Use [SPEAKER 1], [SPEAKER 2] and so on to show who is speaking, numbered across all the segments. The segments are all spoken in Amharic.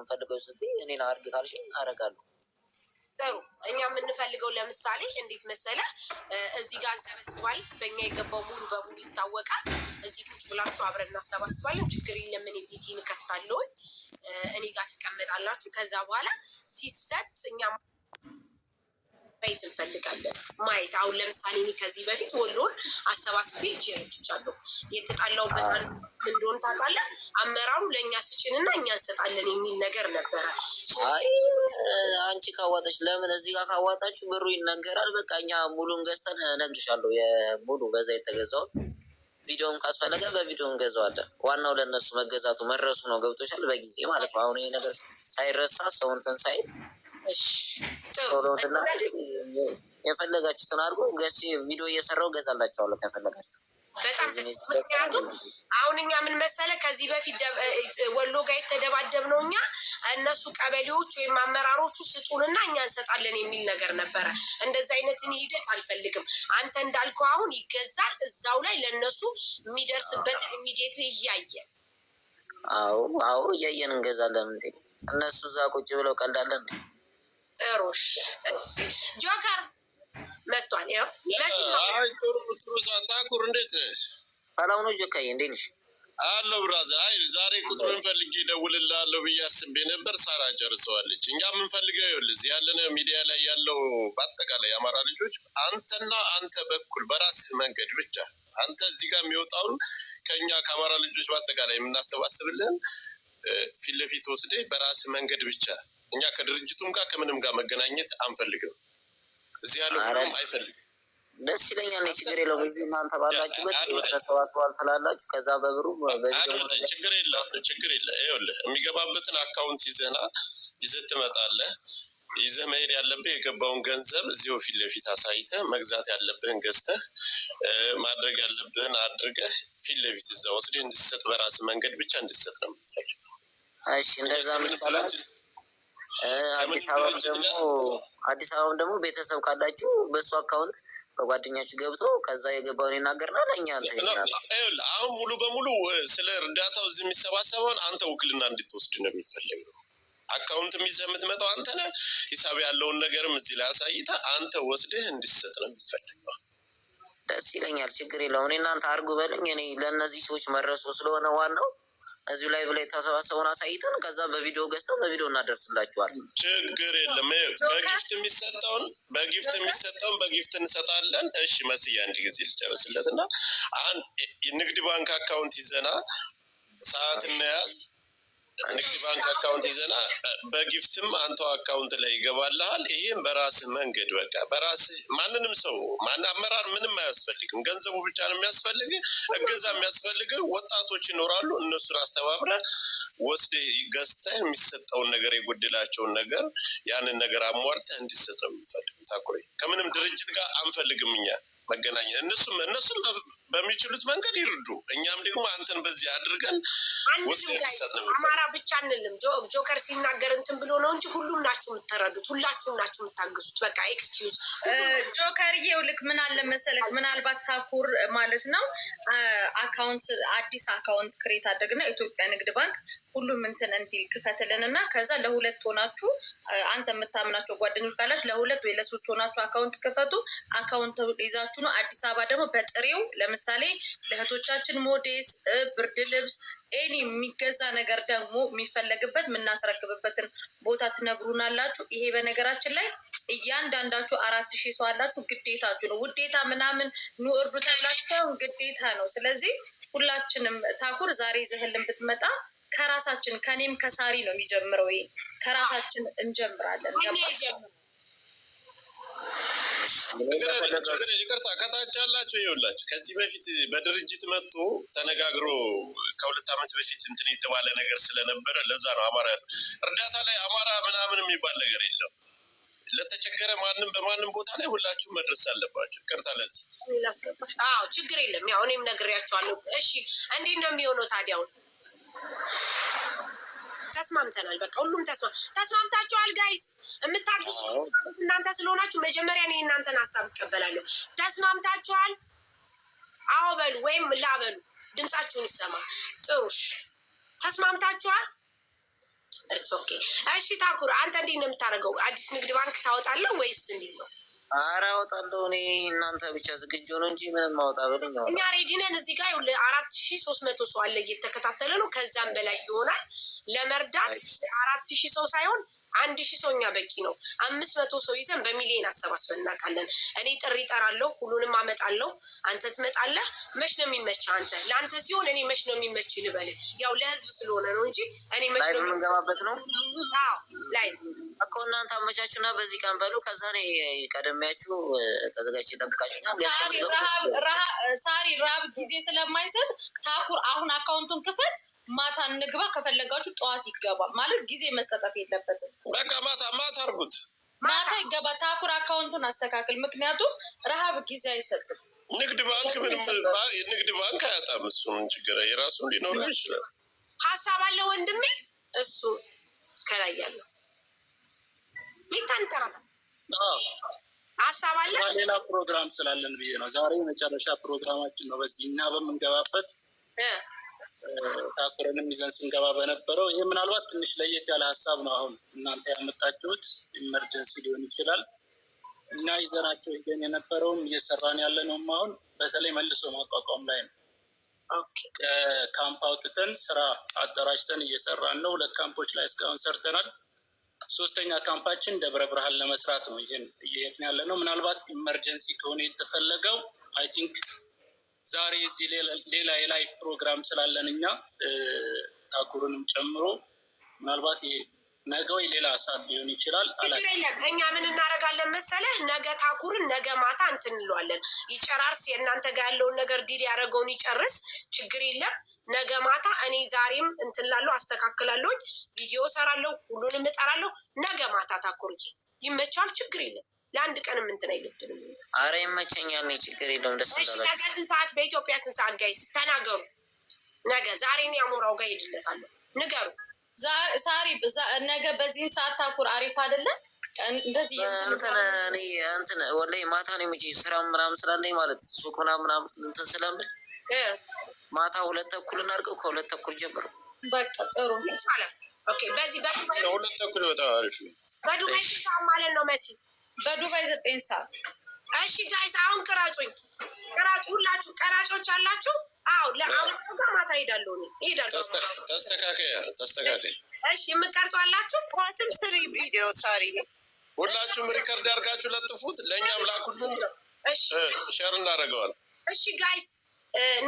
[SPEAKER 1] የምፈልገው ስትይ እኔን አድርግ ካልሽኝ አደርጋለሁ።
[SPEAKER 2] ጥሩ። እኛ የምንፈልገው ለምሳሌ እንዴት መሰለ፣ እዚህ ጋር እንሰበስባለን። በእኛ የገባው ሙሉ በሙሉ ይታወቃል። እዚህ ቁጭ ብላችሁ አብረን እናሰባስባለን። ችግር የለም። እኔ ቤቴን እከፍታለሁ፣ እኔ ጋር ትቀመጣላችሁ። ከዛ በኋላ ሲሰጥ እኛ ማየት እንፈልጋለን። ማየት አሁን ለምሳሌ እኔ ከዚህ በፊት ወሎን አሰባስቤ እጅ ረድቻለሁ። የተጣላውበት እንደሆን ታውቃለህ። አመራሩ ለእኛ ስጭንና እኛ እንሰጣለን የሚል ነገር ነበረ።
[SPEAKER 1] አንቺ ካዋጣች ለምን እዚህ ጋር ካዋጣችሁ ብሩ ይነገራል። በቃ እኛ ሙሉን ገዝተን እነግርሻለሁ። የሙሉ በዛ የተገዛውን ቪዲዮን ካስፈለገ በቪዲዮ እንገዛዋለን። ዋናው ለእነሱ መገዛቱ መድረሱ ነው። ገብቶሻል? በጊዜ ማለት ነው። አሁን ይሄ ነገር ሳይረሳ ሰው እንትን ሳይል የፈለጋችሁትን አድርጎ ገሲ ቪዲዮ እየሰራው ገዛላችኋለሁ ከፈለጋችሁ።
[SPEAKER 2] በጣም ምክንያቱም አሁን እኛ ምን መሰለ ከዚህ በፊት ወሎ ጋር የተደባደብነው እኛ እነሱ ቀበሌዎች ወይም አመራሮቹ ስጡንና እኛ እንሰጣለን የሚል ነገር ነበረ። እንደዚህ አይነትን ሂደት አልፈልግም። አንተ እንዳልከው አሁን ይገዛል፣ እዛው ላይ ለእነሱ የሚደርስበትን ኢሚዲየትሊ እያየን
[SPEAKER 1] አዎ እያየን እንገዛለን። እንዴ እነሱ እዛ ቁጭ ብለው ቀልዳለን።
[SPEAKER 2] ጥሩሽ ጆከር መጥቷል። ያው
[SPEAKER 3] ጥሩ ሳታኩር እንዴት ነሽ?
[SPEAKER 1] ሰላም ነው ጆካዬ፣ እንዴት ነሽ?
[SPEAKER 3] አለሁ ብራዘር። አይ ዛሬ ቁጥሩን ፈልጌ እደውልልሃለሁ ብዬ አስቤ ነበር። ሳራ ጨርሰዋለች። እኛ የምንፈልገው ይኸውልህ ያለን ሚዲያ ላይ ያለው በአጠቃላይ የአማራ ልጆች አንተና አንተ በኩል በራስህ መንገድ ብቻ አንተ እዚህ ጋር የሚወጣውን ከእኛ ከአማራ ልጆች በአጠቃላይ የምናሰባስብልን ፊት ለፊት ወስደህ በራስህ መንገድ ብቻ። እኛ ከድርጅቱም ጋር ከምንም ጋር መገናኘት አንፈልግም። እዚህ ያለው ምንም አይፈልግም።
[SPEAKER 1] ደስ ይለኛል። ችግር የለውም። እዚህ እናንተ ባላችሁበት ተሰባስቧል ትላላችሁ። ከዛ በብሩ
[SPEAKER 3] ችግር የለም። ይኸውልህ የሚገባበትን አካውንት ይዘህ ትመጣለህ። ይዘህ መሄድ ያለብህ የገባውን ገንዘብ እዚሁ ፊት ለፊት አሳይተህ መግዛት ያለብህን ገዝተህ ማድረግ ያለብህን አድርገህ ፊት ለፊት እዛ ወስደህ እንድትሰጥ በራስህ መንገድ ብቻ እንድትሰጥ ነው የምትፈልገው።
[SPEAKER 1] እሺ እንደዛ ምሳሌ አዲስ አበባም ደግሞ ቤተሰብ ካላችሁ በእሱ አካውንት በጓደኛችሁ ገብቶ ከዛ የገባውን ይናገርና ለእኛ
[SPEAKER 3] አሁን ሙሉ በሙሉ ስለ እርዳታው እዚህ የሚሰባሰበውን አንተ ውክልና እንድትወስድ ነው የሚፈለገው። አካውንት ይዘህ የምትመጣው አንተ ነህ። ሂሳብ ያለውን ነገርም እዚህ ላይ አሳይተህ አንተ ወስደህ እንዲሰጥ ነው የሚፈለገው።
[SPEAKER 1] ደስ ይለኛል። ችግር የለውም። እኔ እናንተ አድርጉ በልኝ። እኔ ለእነዚህ ሰዎች መድረሱ ስለሆነ ዋናው እዚሁ ላይ ብላይ ተሰባሰቡን አሳይተን ከዛ በቪዲዮ ገዝተው በቪዲዮ እናደርስላችኋለን።
[SPEAKER 3] ችግር የለም። በጊፍት የሚሰጠውን በጊፍት እንሰጣለን። እሺ መስያ አንድ ጊዜ ልጨርስለት እና ንግድ ባንክ አካውንት ይዘና ሰዓት እናያዝ። ንግድ ባንክ አካውንት ይዘና በጊፍትም አንተው አካውንት ላይ ይገባልሃል። ይሄም በራስህ መንገድ በቃ በራስህ ማንንም ሰው አመራር ምንም አያስፈልግም። ገንዘቡ ብቻ ነው የሚያስፈልግ። እገዛ የሚያስፈልግ ወጣቶች ይኖራሉ። እነሱን አስተባብረህ ወስደህ ገዝተህ የሚሰጠውን ነገር የጎደላቸውን ነገር ያንን ነገር አሟርተህ እንዲሰጥ ነው የምንፈልገው። ታኩሬ ከምንም ድርጅት ጋር አንፈልግም እኛ መገናኘት። እነሱም በሚችሉት መንገድ ይርዱ። እኛም ደግሞ አንተን በዚህ አድርገን
[SPEAKER 2] አማራ ብቻ አንልም። ጆከር ሲናገር እንትን ብሎ ነው እንጂ ሁሉም ናችሁ የምትረዱት፣ ሁላችሁም ናችሁ የምታግዙት። በቃ ኤክስኪውዝ
[SPEAKER 4] ጆከር ይኸውልህ ምን አለ መሰለህ፣ ምናልባት ታኩር ማለት ነው አዲስ አካውንት ክሬት አድርግና ኢትዮጵያ ንግድ ባንክ ሁሉም እንትን እንዲል ክፈትልን እና ከዛ ለሁለት ሆናችሁ አንተ የምታምናቸው ጓደኞች ካላችሁ ለሁለት ወይ ለሶስት ሆናችሁ አካውንት ክፈቱ። አካውንት ይዛችሁ ነው አዲስ አበባ ደግሞ በጥሬው ለምሳሌ ለእህቶቻችን ሞዴስ፣ ብርድ ልብስ፣ ኤኒ የሚገዛ ነገር ደግሞ የሚፈለግበት የምናስረክብበትን ቦታ ትነግሩናላችሁ። ይሄ በነገራችን ላይ እያንዳንዳችሁ 4000 ሰው አላችሁ። ግዴታችሁ ነው። ውዴታ ምናምን ኑ እርዱ ተብላችሁ ግዴታ ነው። ስለዚህ ሁላችንም ታኩር ዛሬ ይዘህልን ብትመጣ ከራሳችን ከኔም ከሳሪ ነው የሚጀምረው። ይሄ ከራሳችን እንጀምራለን።
[SPEAKER 3] ይቅርታ ከታች ያላችሁ ይኸውላችሁ ከዚህ በፊት በድርጅት መጥቶ ተነጋግሮ ከ2 ዓመት በፊት እንትን የተባለ ነገር ስለነበረ ለዛ ነው አማራ ያለው እርዳታ ላይ አማራ ምናምን የሚባል ነገር የለም። ለተቸገረ ማንም በማንም ቦታ ላይ ሁላችሁም መድረስ አለባችሁ። ይቅርታ ለዚህ
[SPEAKER 2] ችግር የለም። ያው እኔም ነግሬያቸዋለሁ። እሺ እንዴት ነው የሚሆነው ታዲያውን? ተስማምተናል። በቃ ሁሉም ተስማምታችኋል ጋይስ። የምታግዙ እናንተ ስለሆናችሁ መጀመሪያ እኔ እናንተን ሀሳብ እቀበላለሁ። ተስማምታችኋል? አዎ በሉ ወይም ላበሉ። ድምጻችሁን ይሰማ። ጥሩሽ ተስማምታችኋል? ኦኬ እሺ ታኩር አንተ እንዴት ነው የምታደርገው? አዲስ ንግድ ባንክ ታወጣለህ ወይስ እንዴት ነው?
[SPEAKER 1] ኧረ አወጣለሁ እኔ እናንተ ብቻ ዝግጁ ነው እንጂ ምንም ማውጣ ብለኝ
[SPEAKER 2] እኛ ሬዲ ነን። እዚህ ጋር 4300 ሰው አለ እየተከታተለ ነው። ከዛም በላይ ይሆናል ለመርዳት 4000 ሰው ሳይሆን 1000 ሰው እኛ በቂ ነው። 500 ሰው ይዘን በሚሊዮን አሰባስበን እናውቃለን። እኔ ጥሪ እጠራለሁ፣ ሁሉንም አመጣለሁ። አንተ ትመጣለህ። መች ነው የሚመችህ? አንተ ለአንተ ሲሆን እኔ መች ነው የሚመችህ ልበልህ? ያው ለህዝብ ስለሆነ ነው እንጂ እኔ መች ነው
[SPEAKER 1] የምንገባበት ነው።
[SPEAKER 2] አዎ ላይ
[SPEAKER 1] እኮ እናንተ አመቻቹና በዚህ ቀን በሉ። ከዛ እኔ ቀደሚያችሁ ተዘጋጅቼ እጠብቃችኋለሁ።
[SPEAKER 4] ሳሪ ረሀብ ጊዜ ስለማይሰጥ ታኩር አሁን አካውንቱን ክፈት፣ ማታ እንግባ። ከፈለጋችሁ ጠዋት ይገባ ማለት ጊዜ መሰጠት የለበትም።
[SPEAKER 3] በቃ ማታ አርጉት፣
[SPEAKER 4] ማታ ይገባ። ታኩር አካውንቱን አስተካክል፣ ምክንያቱም ረሀብ ጊዜ አይሰጥም።
[SPEAKER 3] ንግድ ባንክ ምንም ንግድ ባንክ አያጣም። እሱን ችግር የራሱ ሊኖረው ይችላል።
[SPEAKER 2] ሀሳብ አለ ወንድሜ፣ እሱ ከላይ ያለው ይታንጠራ ሀሳብ አለ።
[SPEAKER 5] ሌላ ፕሮግራም ስላለን ብዬ ነው። ዛሬ መጨረሻ ፕሮግራማችን ነው። በዚህ እና በምንገባበት ታኩረንም ይዘን ስንገባ በነበረው ይህ ምናልባት ትንሽ ለየት ያለ ሀሳብ ነው። አሁን እናንተ ያመጣችሁት ኢመርጀንሲ ሊሆን ይችላል። እና ይዘናቸው ይገኝ የነበረውም እየሰራን ያለ ነው። አሁን በተለይ መልሶ ማቋቋም ላይ ነው። ከካምፕ አውጥተን ስራ አደራጅተን እየሰራን ነው። 2 ካምፖች ላይ እስካሁን ሰርተናል። 3ኛ ካምፓችን ደብረ ብርሃን ለመስራት ነው። ይህን እየሄድን ያለ ነው። ምናልባት ኢመርጀንሲ ከሆነ የተፈለገው አይ ቲንክ ዛሬ እዚህ ሌላ የላይቭ ፕሮግራም ስላለን እኛ ታኩርንም ጨምሮ ምናልባት ነገ ወይ ሌላ ሰዓት ሊሆን ይችላል።
[SPEAKER 2] ችግር የለም። እኛ ምን እናደርጋለን መሰለህ? ነገ ታኩርን ነገ ማታ እንትን እንለዋለን። ይጨራርስ የእናንተ ጋር ያለውን ነገር ዲል ያደረገውን ይጨርስ። ችግር የለም። ነገ ማታ እኔ ዛሬም እንትን ላለሁ አስተካክላለሁ፣ ቪዲዮ ሰራለሁ፣ ሁሉንም እጠራለሁ። ነገ ማታ ታኩርዬ ይመቻል። ችግር የለም። ለአንድ ቀንም እንትን አይልብንም።
[SPEAKER 1] አረ ይመቸኛል። እኔ ችግር የለውም። ደስ ይላል።
[SPEAKER 2] ነገ ስንት ሰዓት? በኢትዮጵያ ስንት ሰዓት ጋይስ ተናገሩ። ነገ ዛሬ እኔ አሞራው ጋር ሄድለታለሁ። ንገሩ
[SPEAKER 4] ሳሪ ነገ በዚህን ሰዓት ታኩር አሪፍ አይደለም። እንደዚህ
[SPEAKER 1] እንትን ወላሂ ማታ ነው የሚጂ ስራ ምናምን ስላለኝ ማለት ሱቅ ምናምን እንትን ስለምል ማታ 2 ተኩል እናድርገው። ከ2 ተኩል ጀምሮ
[SPEAKER 4] በቃ ጥሩ
[SPEAKER 2] ይቻላል። ኦኬ በዚህ
[SPEAKER 3] 2 ተኩል በጣም አሪፍ ነው።
[SPEAKER 2] በዱባይ ሰዓት ማለት ነው መሲ።
[SPEAKER 4] በዱባይ 9 ሰዓት።
[SPEAKER 2] እሺ ጋይስ አሁን ቅራጩኝ፣ ቅራጩ ሁላችሁ ቀራጮች አላችሁ? አዎ ለአሁን ጋር ማታ ሄዳለሁ ነው ሄዳለሁ።
[SPEAKER 3] ተስተካከይ።
[SPEAKER 2] እሺ የምትቀርጹ አላችሁ?
[SPEAKER 6] ቋትም ስሪ ቪዲዮ ሳሪ
[SPEAKER 3] ሁላችሁም ሪከርድ አድርጋችሁ ለጥፉት፣ ለእኛም ላኩልን። እሺ ሼር እናደርገዋል።
[SPEAKER 2] እሺ ጋይስ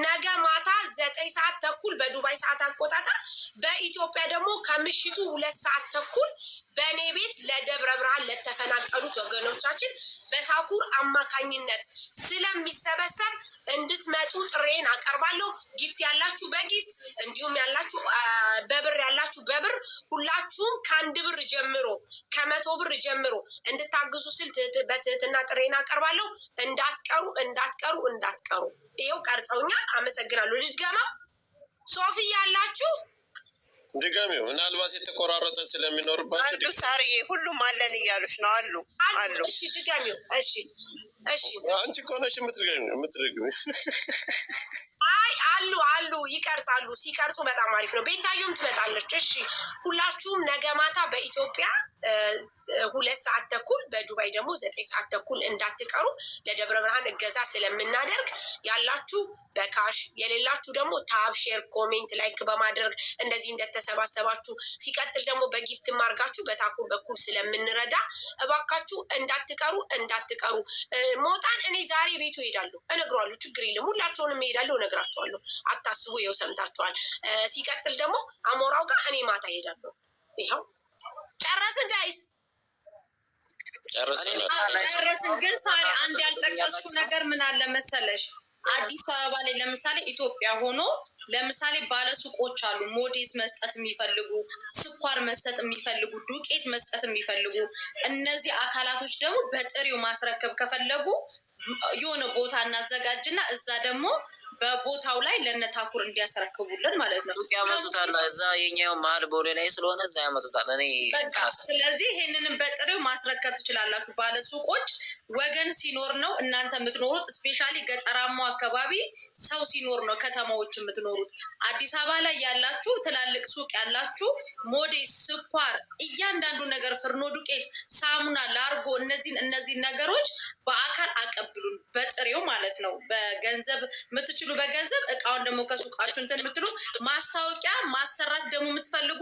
[SPEAKER 2] ነገ ማታ 9 ሰዓት ተኩል በዱባይ ሰዓት አቆጣጠር፣ በኢትዮጵያ ደግሞ ከምሽቱ 2 ሰዓት ተኩል በእኔ ቤት ለደብረ ብርሃን ለተፈናቀሉት ወገኖቻችን በታኩር አማካኝነት ስለሚሰበሰብ እንድትመጡ ጥሬን አቀርባለሁ። ጊፍት ያላችሁ በጊፍት እንዲሁም ያላችሁ በብር ያላችሁ በብር ሁላችሁም ከ1 ብር ጀምሮ ከ100 ብር ጀምሮ እንድታግዙ ስል በትህትና ጥሬን አቀርባለሁ። እንዳትቀሩ። ይኸው ቀርጸውኛል። አመሰግናለሁ። ልድገማ ሶፊ ያላችሁ
[SPEAKER 3] ድጋሚው ምናልባት የተቆራረጠ ስለሚኖርባቸው
[SPEAKER 6] ሳርዬ ሁሉም አለን እያሉች ነው አሉ።
[SPEAKER 2] እሺ ድጋሚው። እሺ
[SPEAKER 3] አንቺ ከሆነሽ የምትደግሚ
[SPEAKER 2] አይ አሉ ይቀርጻሉ። ሲቀርጹ በጣም አሪፍ ነው። ቤታዮም ትመጣለች። እሺ ሁላችሁም ነገ ማታ በኢትዮጵያ 2 ሰዓት ተኩል በዱባይ ደግሞ 9 ሰዓት ተኩል እንዳትቀሩ። ለደብረ ብርሃን እገዛ ስለምናደርግ ያላችሁ በካሽ የሌላችሁ ደግሞ ታብ፣ ሼር፣ ኮሜንት፣ ላይክ በማድረግ እንደዚህ እንደተሰባሰባችሁ ሲቀጥል ደግሞ በጊፍት ማርጋችሁ በታኩር በኩል ስለምንረዳ እባካችሁ እንዳትቀሩ። ሞጣን እኔ ዛሬ ቤቱ ሄዳለሁ፣ እነግረዋለሁ። ችግር የለም። ሁላቸውንም ሄዳለሁ፣ እነግራቸዋለሁ። አታስቡ። ይኸው ሰምታችኋል። ሲቀጥል ደግሞ አሞራው ጋር እኔ ማታ ሄዳለሁ። ይኸው ጨረስን ጋይስ፣
[SPEAKER 4] ጨረስን። ግን ሳሪ አንድ ያልጠቀስኩ ነገር ምን አለ መሰለሽ? አዲስ አበባ ላይ ለምሳሌ ኢትዮጵያ ሆኖ ለምሳሌ ባለሱቆች አሉ፣ ሞዴስ መስጠት የሚፈልጉ፣ ስኳር መስጠት የሚፈልጉ፣ ዱቄት መስጠት የሚፈልጉ። እነዚህ አካላቶች ደግሞ በጥሬው ማስረከብ ከፈለጉ የሆነ ቦታ እናዘጋጅና እዛ ደግሞ በቦታው ላይ ለነታኩር እንዲያስረክቡልን ማለት ነው።
[SPEAKER 1] ሱቅ ያመጡታል። እዛ የኛው መሀል ቦሌ ላይ ስለሆነ እዛ ያመጡታል። እኔ
[SPEAKER 4] ስለዚህ ይሄንንም በጥሬው ማስረከብ ትችላላችሁ። ባለ ሱቆች ወገን ሲኖር ነው እናንተ የምትኖሩት። ስፔሻሊ ገጠራማው አካባቢ ሰው ሲኖር ነው ከተማዎች የምትኖሩት። አዲስ አበባ ላይ ያላችሁ ትላልቅ ሱቅ ያላችሁ ሞዴስ፣ ስኳር፣ እያንዳንዱ ነገር ፍርኖ ዱቄት፣ ሳሙና፣ ላርጎ እነዚህን ነገሮች በአካል አቀብሉን በጥሬው ማለት ነው። በገንዘብ የምትችሉ በገንዘብ እቃውን ደግሞ ከሱቃችሁ እንትን የምትሉ ማስታወቂያ ማሰራት ደግሞ የምትፈልጉ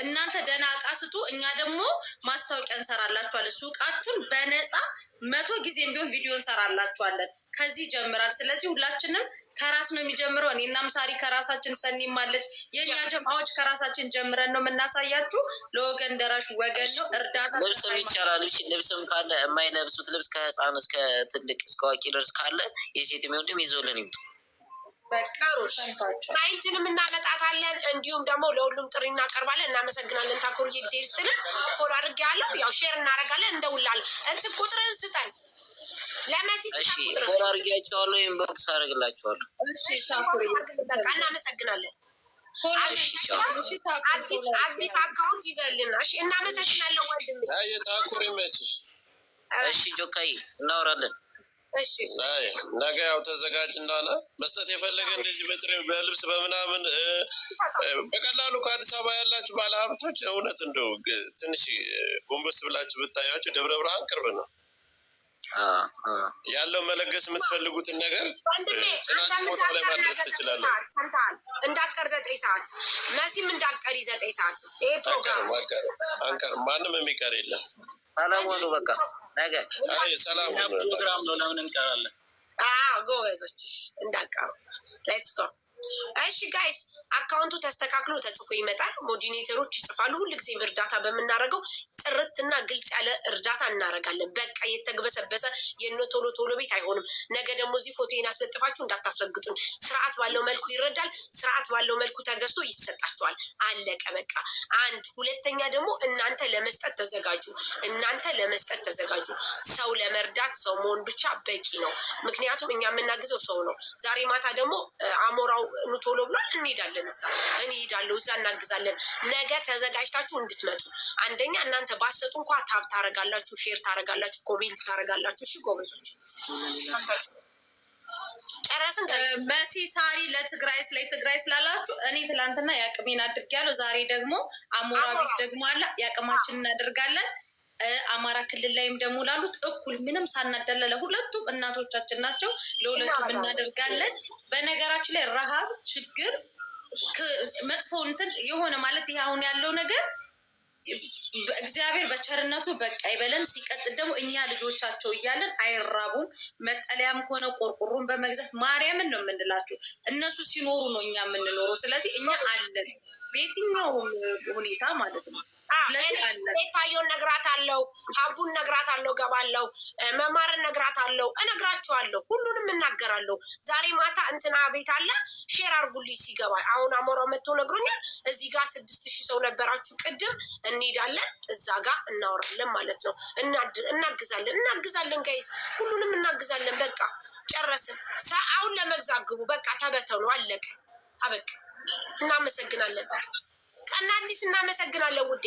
[SPEAKER 4] እናንተ ደህና እቃ ስጡ፣ እኛ ደግሞ ማስታወቂያ እንሰራላችኋለን። ሱቃችሁን በነፃ 100 ጊዜም ቢሆን ቪዲዮ እንሰራላችኋለን። ከዚህ ጀምራል። ስለዚህ ሁላችንም ከራስ ነው የሚጀምረው። እኔና ምሳሪ ከራሳችን፣ ሰኒም አለች። የእኛ ጀማዎች ከራሳችን ጀምረን ነው የምናሳያችሁ። ለወገን ደራሽ ወገን ነው። እርዳታ
[SPEAKER 1] ልብስም ይቻላል። ልብስም ካለ የማይለብሱት ልብስ ከህፃን እስከ ትልቅ እስከ አዋቂ ድረስ ካለ የሴት የሚወንድም ይዞልን ይምጡ።
[SPEAKER 2] ናይንትንም እናመጣታለን። እንዲሁም ደግሞ ለሁሉም ጥሪ እናቀርባለን። እናመሰግናለን። ታኩር ጊዜ ስትልን ፎሎ አድርጌ ያለው ያው ሼር እናደርጋለን። እንደውላለን። እንትን ቁጥርን ስጠን ለመሲ
[SPEAKER 1] ፎሎ አድርጌያቸዋለሁ። ኢንቦክስ አደርግላቸዋለሁ።
[SPEAKER 2] በቃ እናመሰግናለን። አዲስ አካውንት ይዘልና እናመሰግናለን። ወንድም
[SPEAKER 3] ታኩር ይመችሽ።
[SPEAKER 1] እሺ ጆካይ እናወራለን።
[SPEAKER 3] ነገ ያው ተዘጋጅ እንዳለ መስጠት የፈለገ እንደዚህ በጥሬው በልብስ በምናምን በቀላሉ ከአዲስ አበባ ያላችሁ ባለሀብቶች እውነት እንደው ትንሽ ጎንበስ ብላችሁ ብታያቸው ደብረ ብርሃን ቅርብ ነው ያለው። መለገስ የምትፈልጉትን ነገር ጭናችሁ ቦታው ላይ ማድረስ ትችላለህ።
[SPEAKER 2] እንዳቀር 9 ሰዓት መሲም እንዳቀሪ 9 ሰዓት ይሄ ፕሮግራም
[SPEAKER 3] አንቀር ማንም የሚቀር የለም።
[SPEAKER 1] አላወሉ በቃ ነገ
[SPEAKER 3] ሰላም
[SPEAKER 5] ፕሮግራም ነው። ለምን እንቀራለን?
[SPEAKER 2] ጎበዞች እንዳቀሩ ሌትስ ጎ። እሺ ጋይስ አካውንቱ ተስተካክሎ ተጽፎ ይመጣል። ሞዲኔተሮች ይጽፋሉ። ሁልጊዜም እርዳታ በምናደርገው ጥርትና ግልጽ ያለ እርዳታ እናደርጋለን። በቃ የተግበሰበሰ የነ ቶሎ ቤት አይሆንም። ነገ ደግሞ እዚህ ፎቶን አስለጥፋችሁ እንዳታስረግጡን። ስርዓት ባለው መልኩ ይረዳል። ስርዓት ባለው መልኩ ተገዝቶ ይሰጣችኋል። አለቀ በቃ። አንድ ሁለተኛ ደግሞ እናንተ ለመስጠት ተዘጋጁ። ሰው ለመርዳት ሰው መሆን ብቻ በቂ ነው። ምክንያቱም እኛ የምናግዘው ሰው ነው። ዛሬ ማታ ደግሞ አሞራው ቶሎ ብሏል። እንሄዳለን። እኔ ሄዳለሁ፣ እዛ እናግዛለን። ነገ ተዘጋጅታችሁ እንድትመጡ። አንደኛ እናንተ ባሰጡ እንኳ ታብ ታረጋላችሁ፣ ሼር ታረጋላችሁ፣ ኮሜንት ታረጋላችሁ። እሺ ጎበዞች ጨረስን።
[SPEAKER 4] መሲ ሳሪ ለትግራይ ስላላችሁ እኔ ትላንትና የአቅሜን አድርጌያለሁ። ዛሬ ደግሞ አሞራ ቤት ደግሞ አለ፣ የአቅማችን እናደርጋለን። አማራ ክልል ላይም ደግሞ ላሉት እኩል ምንም ሳናደለ ለሁለቱም እናቶቻችን ናቸው፣ ለሁለቱም እናደርጋለን። በነገራችን ላይ ረሃብ ችግር መጥፎ እንትን የሆነ ማለት ይህ አሁን ያለው ነገር እግዚአብሔር በቸርነቱ በቃ ይበለን። ሲቀጥል ደግሞ እኛ ልጆቻቸው እያለን አይራቡም። መጠለያም ከሆነ ቆርቆሮን በመግዛት ማርያምን ነው የምንላችሁ። እነሱ ሲኖሩ ነው እኛ የምንኖረው። ስለዚህ እኛ አለን በየትኛውም ሁኔታ ማለት ነው።
[SPEAKER 2] ታየውን ነግራት አለው፣ ሀቡን ነግራት አለው፣ ገባለው፣ መማርን ነግራት አለው፣ እነግራችኋለሁ፣ ሁሉንም እናገራለሁ። ዛሬ ማታ እንትና ቤት አለ፣ ሼር አርጉልኝ ሲገባ። አሁን አሞራው መጥቶ ነግሮኛል። እዚህ ጋር 6000 ሰው ነበራችሁ ቅድም። እንሄዳለን፣ እዛ ጋር እናወራለን ማለት ነው። እናግዛለን ጋይስ፣ ሁሉንም እናግዛለን። በቃ ጨረስን። አሁን ለመግዛት ግቡ። በቃ ተበተኑ፣ አለቀ፣ አበቃ። እናመሰግናለን። ቀና አዲስ እናመሰግናለን። ውዴ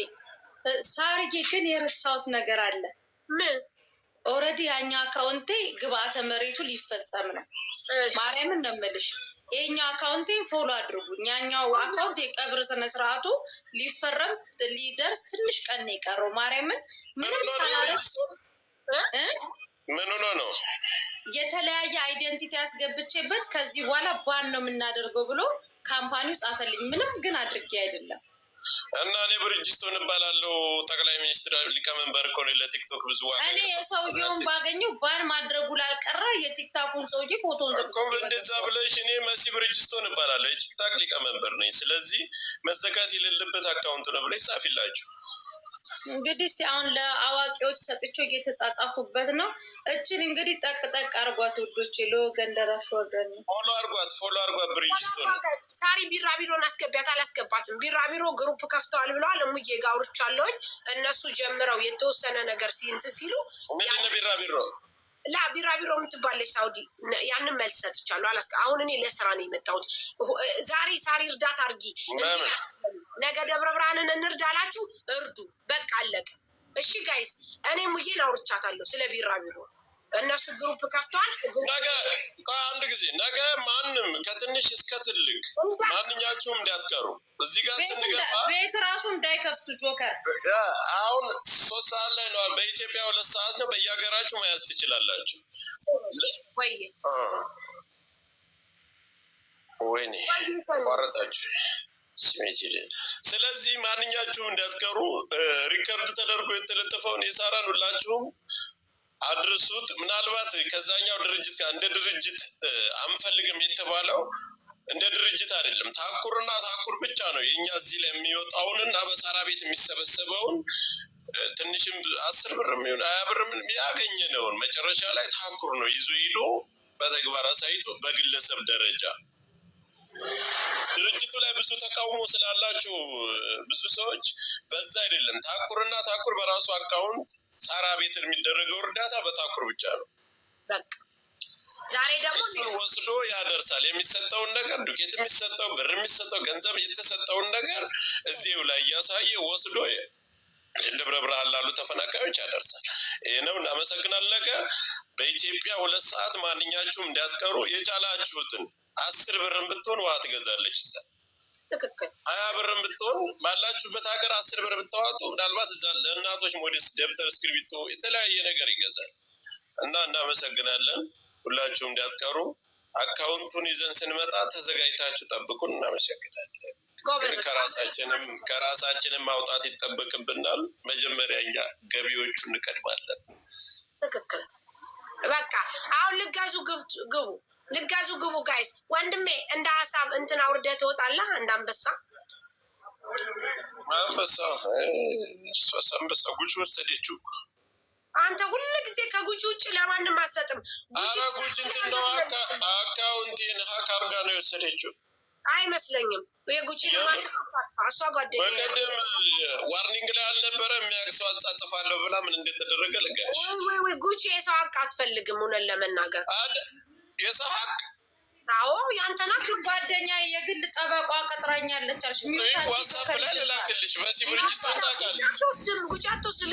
[SPEAKER 4] ሳርጌ ግን የረሳሁት ነገር አለ።
[SPEAKER 2] ምን?
[SPEAKER 4] ኦልሬዲ ያኛ አካውንቴ ግብአተ መሬቱ ሊፈጸም ነው። ማርያምን ነው የምልሽ። የኛው አካውንቴ ፎሎ አድርጉኝ። ያኛው አካውንት የቀብር ስነስርዓቱ ሊፈረም ሊደርስ ትንሽ ቀን ነው የቀረው። ማርያምን ምንም ሳላረግ
[SPEAKER 3] ምን ሆኖ ነው
[SPEAKER 4] የተለያየ አይደንቲቲ ያስገብቼበት ከዚህ በኋላ ባን ነው የምናደርገው ብሎ ካምፓኒው ጻፈልኝ። ምንም ግን አድርጌ አይደለም።
[SPEAKER 3] እና እኔ ብርጅስቶን እባላለሁ። ጠቅላይ ሚኒስትር ሊቀመንበር እኮ ነው። ለቲክቶክ ብዙ
[SPEAKER 4] እኔ የሰውየውን ባገኘው ባን ማድረጉ ላልቀረ የቲክታኩን ሰውዬ ፎቶን
[SPEAKER 3] ዘግቶ እንደዛ ብለሽ እኔ መሲ ብርጅስቶን እባላለሁ የቲክታክ ሊቀመንበር ነኝ። ስለዚህ መዘጋት የሌለበት አካውንት ነው ብለሽ ጻፊላችሁ።
[SPEAKER 4] እንግዲህ እስቲ አሁን ለአዋቂዎች ሰጥቼው እየተጻጻፉበት ነው። እችን እንግዲህ ጠቅ አርጓት ውዶች፣ ለወገን ደራሽ ወገን
[SPEAKER 3] ፎሎ አርጓት ብሪጅስቶን።
[SPEAKER 2] ሳሪ ቢራቢሮን አስገቢያት አላስገባትም? ቢራቢሮ ግሩፕ ከፍተዋል ብለዋል። እሙዬ ጋር አውርቻለሁኝ። እነሱ ጀምረው የተወሰነ ነገር ሲንት ሲሉ
[SPEAKER 3] ምንድን ቢራቢሮ
[SPEAKER 2] ቢራቢሮ የምትባለች ሳውዲ ያንን መልስ ሰጥቻለሁ። አሁን እኔ ለስራ ነው የመጣሁት። ዛሬ ሳሪ እርዳታ አድርጊ፣ ነገ ደብረ ብርሃንን እንርዳላችሁ፣ እርዱ። በቃ አለቀ። እሺ ጋይስ፣ እኔ ሙዬን አውርቻታለሁ ስለ ቢራቢሮ። እነሱ ግሩፕ ከፍተዋል።
[SPEAKER 3] ነገ ከአንድ ጊዜ ነገ ማንም ከትንሽ እስከ ትልቅ ማንኛችሁም እንዳትቀሩ። እዚህ ጋር ስንገባ
[SPEAKER 4] ቤት ራሱ እንዳይከፍቱ ጆከር።
[SPEAKER 3] አሁን 3 ሰዓት ላይ ነው፣ በኢትዮጵያ 2 ሰዓት ነው። በየሀገራችሁ መያዝ ትችላላችሁ። ወይኔ ቋረጣችሁ። ስለዚህ ማንኛችሁም እንዳትቀሩ። ሪከርድ ተደርጎ የተለጠፈውን የሳራን ሁላችሁም አድርሱት። ምናልባት ከዛኛው ድርጅት ጋር እንደ ድርጅት አንፈልግም የተባለው እንደ ድርጅት አይደለም። ታኩርና ታኩር ብቻ ነው የኛ እዚህ ላይ የሚወጣውንና በሳራ ቤት የሚሰበሰበውን ትንሽም 10 ብር የሚሆን 20 ብር ያገኘነውን መጨረሻ ላይ ታኩር ነው ይዞ ሄዶ በተግባር አሳይቶ በግለሰብ ደረጃ ድርጅቱ ላይ ብዙ ተቃውሞ ስላላችሁ ብዙ ሰዎች በዛ አይደለም። ታኩርና ታኩር በራሱ አካውንት ሳራ ቤት የሚደረገው እርዳታ በታኩር ብቻ ነው።
[SPEAKER 2] ዛሬ ደግሞ
[SPEAKER 3] እሱን ወስዶ ያደርሳል። የሚሰጠውን ነገር ዱቄት የሚሰጠው ብር የሚሰጠው ገንዘብ የተሰጠውን ነገር እዚሁ ላይ እያሳየ ወስዶ ደብረ ብርሃን ላሉ ተፈናቃዮች ያደርሳል። ይህ ነው። እናመሰግናለን። ነገ በኢትዮጵያ 2 ሰዓት ማንኛችሁም እንዳትቀሩ። የቻላችሁትን 10 ብርም ብትሆን ውሃ ትገዛለች እዛ።
[SPEAKER 2] ትክክል
[SPEAKER 3] 20 ብርም ብትሆን ባላችሁበት ሀገር 10 ብር ብታዋጡ ምናልባት እዛ ለእናቶች ሞዴስ ደብተር፣ እስክሪብቶ የተለያየ ነገር ይገዛል እና እናመሰግናለን። ሁላችሁም እንዳትቀሩ። አካውንቱን ይዘን ስንመጣ ተዘጋጅታችሁ ጠብቁን። እናመሰግናለን። ግን ከራሳችንም ማውጣት ይጠበቅብናል። መጀመሪያ እኛ ገቢዎቹ እንቀድማለን።
[SPEAKER 2] ትክክል። በቃ አሁን ልጋዙ ግቡ ጋይስ። ወንድሜ እንደ ሀሳብ እንትን አውርደህ ትወጣለህ። እንደ አንበሳ
[SPEAKER 3] አንበሳ ጉጭ ወሰደችው።
[SPEAKER 2] አንተ ሁሉ ጊዜ ከጉጭ ውጭ ለማንም አትሰጥም።
[SPEAKER 3] ጉጭ እንትን ነው አካውንቴን ሀክ አድርጋ ነው የወሰደችው።
[SPEAKER 2] አይመስለኝም። የጉቺን እሷ ጓደኛ
[SPEAKER 3] በቀደም ዋርኒንግ ላይ አልነበረ የሚያውቅ ሰው አጻጽፋለሁ ብላ ምን እንደተደረገ ልንገርሽ።
[SPEAKER 2] ወይ ጉቺ የሰው ሀቅ አትፈልግም። እውነት ለመናገር
[SPEAKER 3] የሰው ሀቅ
[SPEAKER 2] አዎ፣ ያንተና
[SPEAKER 4] ጓደኛ የግል ጠበቋ ቀጥራኛለች አልሽ።
[SPEAKER 3] ዋትሳፕ ላይ ልላክልሽ። በዚህ ብርጅስቶን ታውቃለች።
[SPEAKER 2] ጉቺ አትወስድ